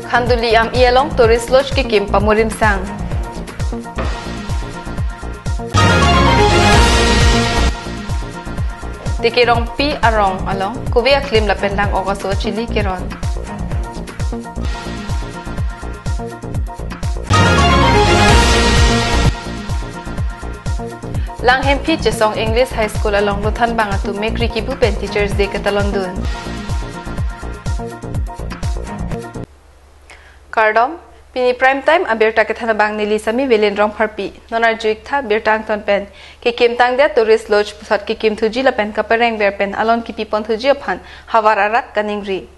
Khanduli am ialong tourist lodge ki kim pamurim sang. Tikirong pi arong along kuwi aklim lapen lang okaso chili kiron. Lang hempi Chesong English High School along Luthan Bangatu make Rikibu Pen Teachers Day katalon dun. Kardom Pini prime time abirta kethana bang nili sami velen rong pharpi nonar juik tha birtang ton pen ki kim tang dia tourist lodge pusat ki kim thuji la pen kapereng ber pen alon ki pipon thuji phan hawar arat kaningri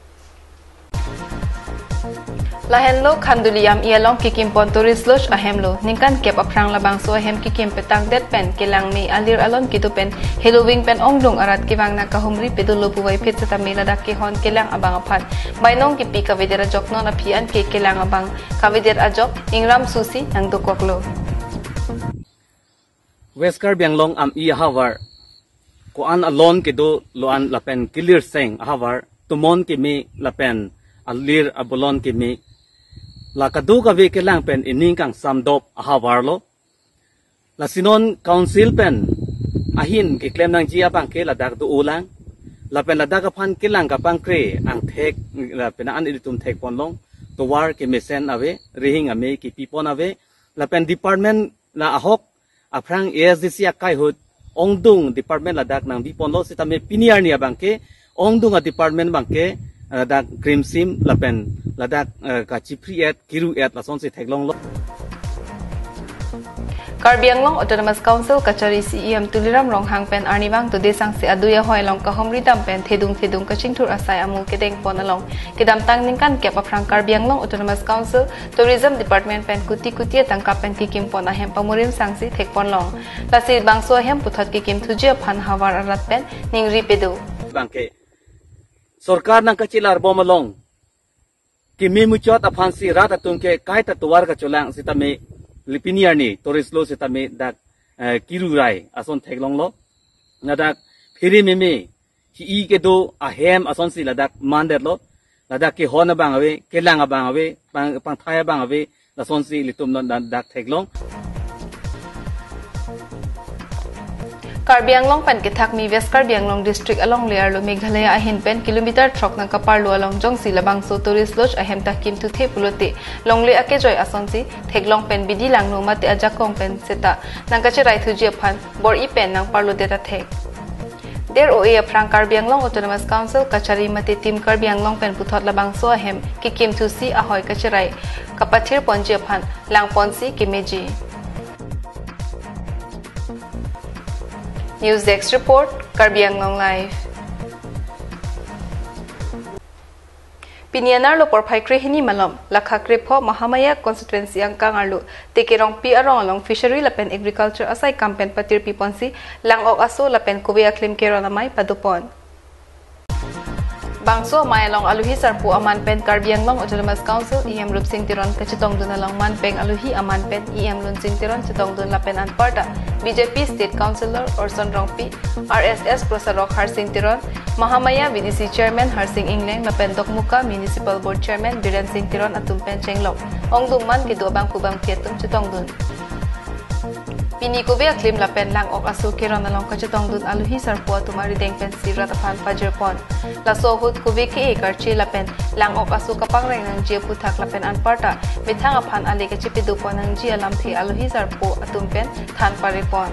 Lahenlo Khanduli am ialong ki kim pon tourist lodge ahemlo ningkan kep aprang labang so ahem ki kim petang det pen kilang mi alir alon ki tu pen halloween pen onglung arat ki wang na kahumri pedulo puwai phet sa tamila dak ki hon kilang abang aphan bainong ki pi kavedera jokno na phian ki kilang abang kaveder ajok ingram susi nang dokoklo Weskar Bianglong am I hawar ko an alon ki do loan lapen clear seng hawar tumon ki mi lapen alir abolon ki mi la kadu ka ve ke lang pen ining kang samdop hawar lo la sinon council pen ahin ki klem nang jia bang ke la dak du ulang la pen la dak phan ke lang ka pang kre ang thek la pen an itum thek pon long to war ke mesen ave rihing ame ki pipon ave la pen department la ahok aprang ASDC akai hut ongdung department la dak nang bipon lo sitame piniar ni abang ke ongdung a department bang ke dak cream sim lapen ladak ka chipriet kiru et la son se theklong lo Karbi Anglong Autonomous Council Kachari CEM Tuliram Rong Hang Pen Arnibang to desang si aduya hoi long ka homri dam pen thedung kachingthur asai amu kedeng pon along kedam tang ningkan kep aprang Karbi Anglong Autonomous Council Tourism Department pen kuti tangka pen kikim pon ahem pamurim sangsi thekpon long lasi bangso ahem puthat kikim thuji phan hawar arat pen ningri pedu bangke सरकार नंग कचिलार बोमलोंग कि मिमुचोत अफांसी रात तुमके काय तत्वार का चोलांग सितमे लिपिनियारनी tourist सितमे दाक किरुराय असोन थेगलोंग लो नदाक free मिमी ही के दो अहेम असोन सि लदाक मानदेर लो लदाक के होन बांगवे केलांग बांगवे पंथाया बांगवे असोन सि लितुम दाक थेगलोंग Karbi Anglong pen kithak mi West Karbi Anglong district along layer lo Meghalaya ahin pen kilometer trok nang kapar lo along jongsi labang so tourist lodge ahem takim tu the pulote longle ake joy asonsi theglong pen bidi lang no mate ajakong pen seta nang kache rai thuji phan bor I pen nang parlo deta thek Der OA aprang Karbi Anglong Autonomous Council Kachari mate team Karbi Anglong pen puthot labang so ahem kikim tu si ahoy kache rai kapathir ponji phan lang ponsi kimeji News Desk Report, Karbi Anglong Live. Pinianar lo porpai krehini malom, lakha krepo Mahamaya constituency ang kangarlu, tikirong pi arong along fishery lapen agriculture asai kampen patir piponsi, lang ok aso lapen kuwi aklim kero namay padupon. Bangso mayalong aluhi sarpu aman pen Karbi Anglong Autonomous Council IM Rup Sing Tiron kachitong dun along man peng aluhi aman pen IM Lun Sing Tiron chitong dun lapen anparta BJP State Councillor Orson Rongpi RSS Prosarok Harsing Tiron Mahamaya VDC Chairman Harsing Ingleng lapen Dokmuka Municipal Board Chairman Biren Sing Tiron atumpen Chenglok ongdung man kidobang kubang pietum chitong dun Pini ko via klim lapen lang ok asu kiron along kachetong dun aluhi sarpo tumari deng pen sirat aphan pajerpon la sohut ko vi ke karchi lapen lang ok asu kapang reng nang jia puthak lapen anparta mithang aphan ale ke chipidu pon nang jia lamthi aluhi sarpo atumpen than paripon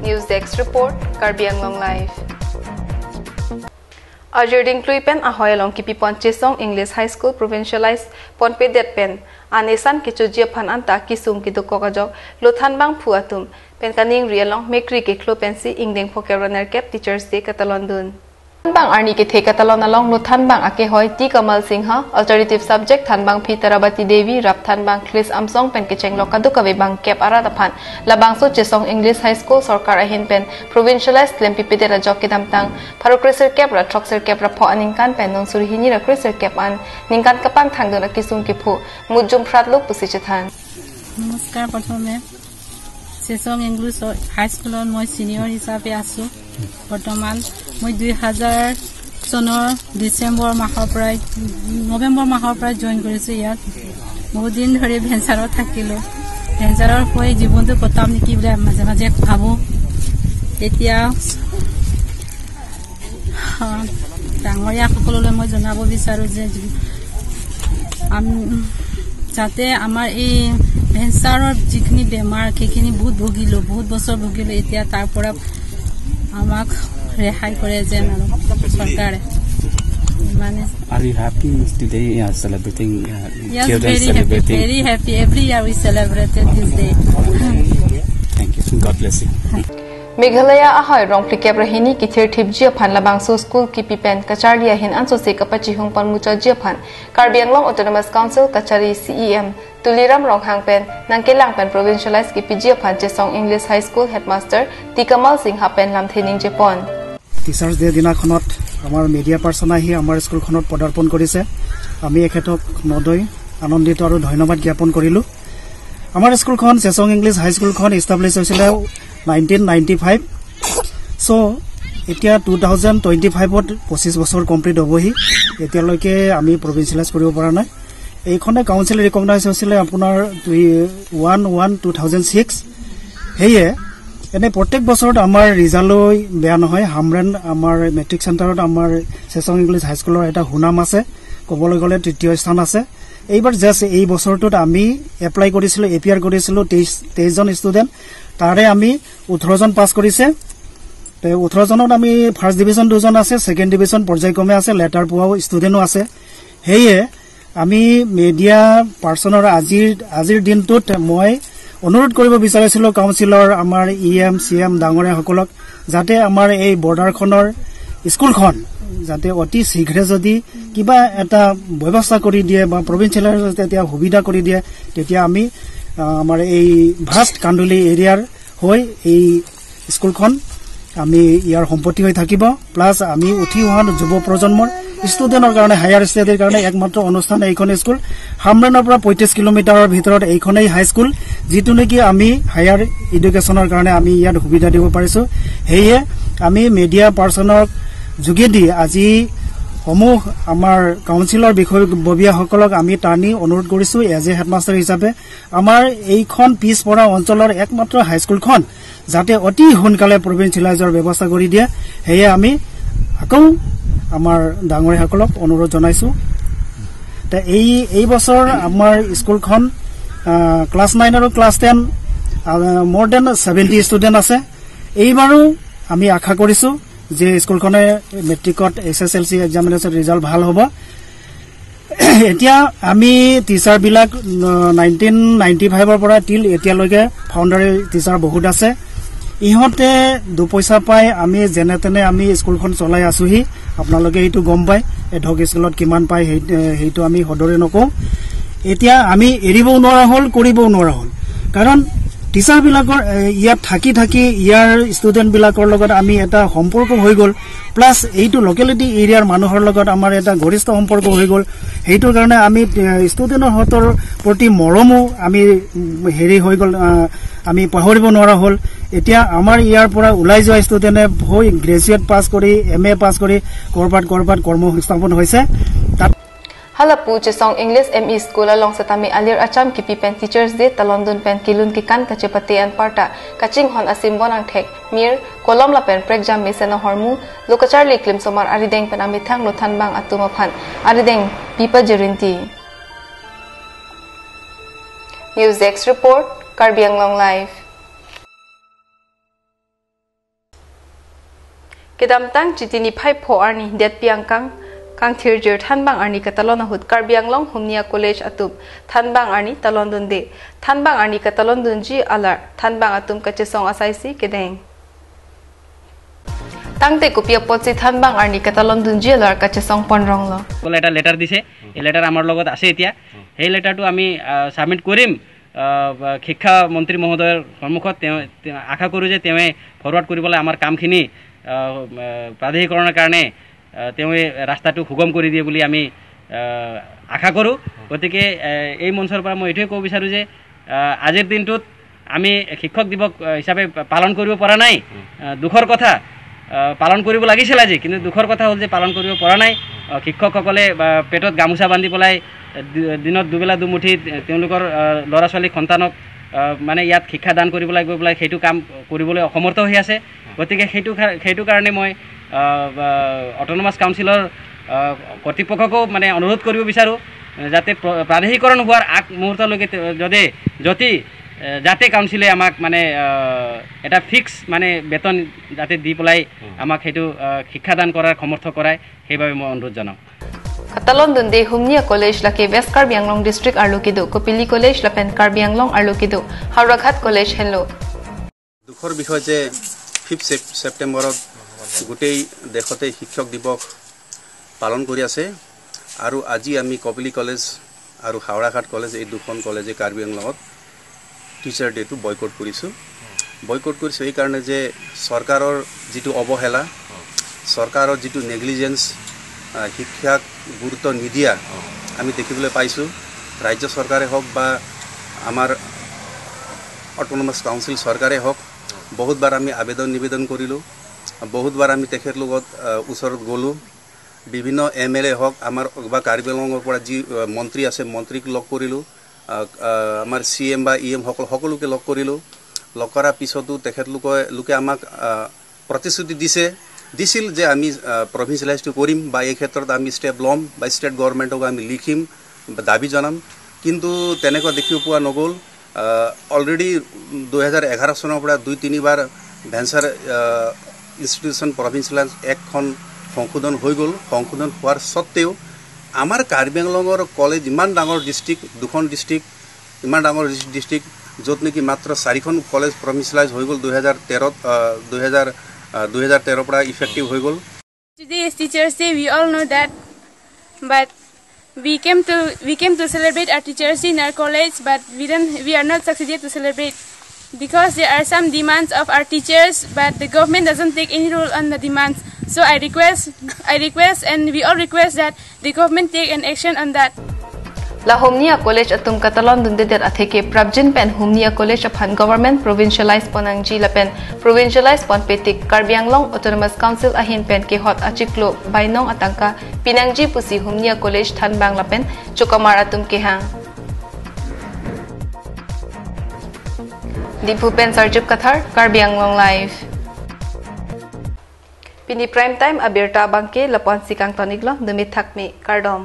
News Desk Report Karbi Anglong Live Ajerding Kluipen ahoy along kipipon Chesong English High School provincialized ponpe det pen anesan kichujia phan anta kisum kidukko kajok lothan bang phuatum pen kaning rialong mekri ke klopensi ingdeng phokeroner kep teachers day katalon dun bang arni ke the katalon along lothan bang ake hoy ti Kamal Singha alternative subject than bang Phitarabati Devi rap than bang Chris Amsong pen ke chenglo kadukawe bang kep arada phan labang so Chesong English High School sarkar ahin pen provincialized klempi pite ra jok kidam tang parokreser kep ra troxer kep ra pho aningkan pen non surhini ra kreser kep an ningkan kapang thangdon akisum ke phu mujum pratlo pusichathan নমস্কাৰ প্ৰথমে Chesong English High School মই senior হিচাপে আছো বৰ্তমান মই 2000 চনৰ ডিচেম্বৰ মাহৰ পৰা নৱেম্বৰ মাহৰ পৰা জইন কৰিছো ইয়াত বহুত দিন ধৰি ভেঞ্চাৰত থাকিলো ভেঞ্চাৰৰ হৈ জীৱনটো কটাম নেকি বুলি মাজে মাজে ভাবো এতিয়া ডাঙৰীয়া সকললৈ মই জনাব বিচাৰো যে যাতে আমাৰ এই ভেঞ্চাৰৰ যিখিনি বেমাৰ সেইখিনি বহুত ভুগিলো বহুত বছৰ ভুগিলো এতিয়া তাৰ পৰা আমাক ৰেহাই কৰে যেন আৰু চৰকাৰে Are you happy today celebrating yes, children very celebrating? Happy, very happy. Every year we celebrated this day. Thank you. God bless you. Meghalaya ahoy rong plikep rahini kithir thip jia phan labang so school ki pipen kacharia hin anso se kapachi hung pan mucha jia phan Karbi Anglong Autonomous Council kachari CEM Tuliram rong hangpen nangkelang pen provincialized ki pijia phan Chesong English High School headmaster Tikamal Singh hapen lam thening Japan Teachers Day দিনাখনত আমাৰ media person আহি আমাৰ স্কুলখনত পদাৰ্পণ কৰিছে আমি এখেতক নদৈ আনন্দিত আৰু ধন্যবাদ জ্ঞাপন কৰিলো আমাৰ স্কুলখন চেচং ইংলিছ হাই স্কুলখন এষ্টাব্লিছ হৈছিল 1995 সো এতিয়া 2025ত 25 বছৰ কমপ্লিট হ'বহি এতিয়ালৈকে আমি প্ৰভিন্সিয়ালাইজ কৰিব পৰা নাই এইখনে কাউন্সিল ৰিকগনাইজ হৈছিল আপোনাৰ 11/2006 হেয়ে এনে প্ৰত্যেক বছৰত আমাৰ ৰিজাল্ট বেয়া নহয় হামৰেন আমাৰ মেট্ৰিক চেণ্টাৰত আমাৰ চেচং ইংলিছ হাই স্কুলৰ এটা হুনাম আছে কবলৈ গলে তৃতীয় স্থান আছে এইবাৰ জাস্ট এই বছৰটোত আমি এপ্লাই কৰিছিলো এপিআৰ কৰিছিলো 23 জন ষ্টুডেন্ট তাৰে আমি 18 জন পাস কৰিছে তে 18 জনত আমি ফাৰ্স্ট ডিভিজন দুজন আছে সেকেন্ড ডিভিজন পৰ্যায়ক্ৰমে আছে লেটাৰ পোৱাও ষ্টুডেন্টও আছে হেয়ে আমি মিডিয়া পাৰ্সনৰ আজিৰ দিনটোত মই অনুৰোধ কৰিব বিচাৰিছিলো কাউন্সিলৰ আমাৰ ইএম সিএম ডাঙৰীয়া সকলক যাতে আমাৰ এই বৰ্ডাৰখনৰ স্কুলখন যাতে অতি শীঘ্ৰে যদি কিবা এটা ব্যৱস্থা কৰি দিয়ে বা প্ৰভিন্সিয়ালৰ তেতিয়া সুবিধা কৰি দিয়ে তেতিয়া আমি আমাৰ এই ভাষ্ট কান্দুলি এৰিয়াৰ হৈ এই স্কুলখন আমি ইয়াৰ সম্পত্তি হৈ থাকিব প্লাস আমি উঠি অহা যুৱ প্ৰজন্মৰ ষ্টুডেন্টৰ কাৰণে হায়াৰ ষ্টাডিৰ কাৰণে একমাত্ৰ অনুষ্ঠান এইখন স্কুল হামৰেনৰ পৰা 35 কিলোমিটাৰৰ ভিতৰত এইখনেই হাই স্কুল যিটো নেকি আমি হায়াৰ এডুকেশ্যনৰ কাৰণে আমি ইয়াত সুবিধা দিব পাৰিছো হেয়ে আমি মিডিয়া পাৰ্সনৰ যোগেদি আজি সমূহ আমাৰ কাউন্সিলৰ বিষয়ববীয়াসকলক আমি টানি অনুৰোধ কৰিছো এজ এ হেডমাষ্টাৰ হিচাপে আমাৰ এইখন পিছ পৰা অঞ্চলৰ একমাত্ৰ হাই স্কুলখন যাতে অতি সোনকালে প্ৰভিন্সিয়ালাইজৰ ব্যৱস্থা কৰি দিয়ে হেয়ে আমি আকৌ আমাৰ ডাঙৰীয়াসকলক অনুৰোধ জনাইছো তে এই বছৰ আমাৰ স্কুলখন ক্লাস 9 আৰু ক্লাস 10 more than 70 ষ্টুডেন্ট আছে এইবাৰো আমি আশা কৰিছো যে স্কুলখনে মেট্ৰিকত এছএছএলসি এক্সামিনেশন ৰিজাল্ট ভাল হ'ব এতিয়া আমি টিচাৰ বিলাক 1995 ৰ পৰা টিল এতিয়ালৈকে ফাউণ্ডাৰী টিচাৰ বহুত আছে ইহতে দুপইচা পাই আমি যেনে তেনে আমি স্কুলখন চলাই আছোহি আপোনালোকে এইটো গম পায় এঢক স্কুলত কিমান পায় হেইটো আমি হদৰে নকওঁ এতিয়া আমি এৰিবও নোৱাৰা হল কৰিবও নোৱাৰা হল কাৰণ টিচাৰ বিলাকৰ ইয়াত থাকি ইয়াৰ ষ্টুডেন্ট বিলাকৰ লগত আমি এটা সম্পৰ্ক হৈ গল প্লাস এইটো লোকেলিটি এৰিয়াৰ মানুহৰ লগত আমাৰ এটা গৰিষ্ঠ সম্পৰ্ক হৈ গল হেইটোৰ কাৰণে আমি ষ্টুডেন্টৰ হতৰ প্ৰতি মৰমো আমি হেৰি হৈ গল আমি পাহৰিব নোৱাৰা হল এতিয়া আমাৰ ইয়াৰ পৰা ওলাই যোৱা ষ্টুডেন্টে হৈ গ্ৰেজুৱেট পাস কৰি এমএ পাস কৰি কৰবাত কৰ্ম সংস্থাপন হৈছে Halapu Chesong English ME School along Satami Alir Acham Kipi Pen Teachers Day Talondun Pen Kilun Kikan Kachepati and Parta Kaching Hon Asim Bonang Tek Mir Kolom La Pen Pregjam Mesena Hormu Lokacharli Klim Somar Arideng Pen Amithang Lotan Bang Atumaphan Arideng Pipa Jerinti News X Report Karbi Anglong Live Kedamtang Chitini Pai Po Arni Det Piangkang Kang Thirjir Thanbang Arni Katalon Hud Karbi Anglong Humnia College Atum Thanbang Arni Talondun De Thanbang Arni Katalondun Ji Alar Thanbang Atum Kachesong Asaisi Kedeng Tangte Kupia Potsi Thanbang Arni Katalondun Ji Alar Kachesong Ponrong Lo Kole eta letter dise এই letter আমার লগত আছে এতিয়া এই লেটারটো আমি submit কৰিম শিক্ষা মন্ত্ৰী মহোদয়ৰ সন্মুখত আশা কৰো যে তেওঁ ফৰৱাৰ্ড কৰিবলৈ আমাৰ কামখিনি প্ৰাধিকৰণৰ কাৰণে তেওঁ ৰাস্তাটো সুগম কৰি দিয়ে বুলি আমি আশা কৰো গতিকে এই মঞ্চৰ পৰা মই এটোই ক'ব বিচাৰো যে আজিৰ দিনটোত আমি শিক্ষক দিৱস হিচাপে পালন কৰিব পৰা নাই দুখৰ কথা পালন কৰিব লাগিছিল আজি, কিন্তু দুখৰ কথা হ'ল যে পালন কৰিব পৰা নাই। শিক্ষকসকলে পেটত গামোচা বান্ধি পেলাই দিনত দুবেলা দুমুঠি তেওঁলোকৰ ল'ৰা ছোৱালী সন্তানক মানে ইয়াত শিক্ষাদান কৰিবলৈ গৈ পেলাই সেইটো কাম কৰিবলৈ অসমৰ্থ হৈ আছে। গতিকে সেইটো কাৰণে মই অট'নমাছ কাউন্সিলৰ কৰ্তৃপক্ষকো মানে অনুৰোধ কৰিব বিচাৰোঁ যাতে প্ৰাদেশিকৰণ হোৱাৰ আগ মুহূৰ্তলৈকে যাতে কাউন্সিলে আমাক মানে এটা ফিক্স মানে বেতন যাতে দি পেলাই আমাক সেইটো শিক্ষাদান কৰাৰ সমৰ্থ কৰায়, সেইবাবে মই অনুৰোধ জনাওঁ। Katalon dunde Humnia College lake West Karbi Anglong District Arlukido, Kopili College lapen Karbi Anglong Arlukido, Hauraghat College hello. দুখৰ বিষয় যে 5 ছেপ্টেম্বৰত গোটেই দেশতে শিক্ষক দিৱস পালন কৰি আছে আৰু আজি আমি কপিলি কলেজ আৰু হাওড়াঘাট কলেজ এই দুখন কলেজে কাৰ্বি আংলঙত টিচাৰ ডেটো বয়কট কৰিছোঁ এই কাৰণে যে চৰকাৰৰ যিটো অৱহেলা, চৰকাৰৰ যিটো নেগলিজেন্স, শিক্ষাক গুৰুত্ব নিদিয়া আমি দেখিবলৈ পাইছোঁ। ৰাজ্য চৰকাৰে হওক বা আমাৰ অট'নমাছ কাউন্সিল চৰকাৰে হওক, বহুতবাৰ আমি নিবেদন কৰিলোঁ, বহুতবাৰ আমি তেখেতলোকত ওচৰত গ'লোঁ। বিভিন্ন MLA হওক আমাৰ বা কাৰ্বি আংলঙৰ পৰা যি মন্ত্ৰী আছে মন্ত্ৰীক লগ কৰিলোঁ, আমাৰ CM বা EM সকলোকে লগ কৰিলোঁ। লগ কৰাৰ পিছতো তেখেতলোকে আমাক প্ৰতিশ্ৰুতি দিছিল যে আমি প্ৰভিঞ্চিয়েলাইজটো কৰিম বা এই ক্ষেত্ৰত আমি ষ্টেপ ল'ম বা ষ্টেট গভৰ্ণমেণ্টক আমি লিখিম বা দাবী জনাম, কিন্তু তেনেকুৱা দেখিব পোৱা নগ'ল। অলৰেডি 2011 চনৰ পৰা 2-3বাৰ ভেঞ্চাৰ ইনষ্টিটিউশ্যন প্ৰভিঞ্চিয়েলাইজ এক্টখন সংশোধন হৈ গ'ল। সংশোধন হোৱাৰ স্বত্তেও আমাৰ কাৰ্বি আংলঙৰ কলেজ ইমান ডাঙৰ ডিষ্ট্ৰিক্ট, দুখন ডিষ্ট্ৰিক্ট, ইমান ডাঙৰ ডিষ্ট্ৰিক্ট য'ত নেকি মাত্ৰ 4খন কলেজ প্ৰভিঞ্চিয়েলাইজ হৈ গ'ল 2013 পৰা ইফেক্টিভ হৈ গ'ল। Today is Teachers' Day. We all know that, but we came to celebrate our Teachers' Day in our college, but we are not succeeded to celebrate because there are some demands of our teachers, but the government doesn't take any role on the demands. So I request, and we all request that the government take an action on that. La Humnia College atum Katalon dunde der atheke Prabjin pen Humnia College upon government provincialized ponangji lapen provincialized pon petik Karbi Anglong Autonomous Council ahin pen ke hot achiklo bainong atangka pinangji pusi Humnia College than bang lapen chukamar atum ke hang Dipupen Sarjip Kathar Karbi Anglong Live Pini prime time abirta bangke lapon sikang toniglo dumit thakmi kardom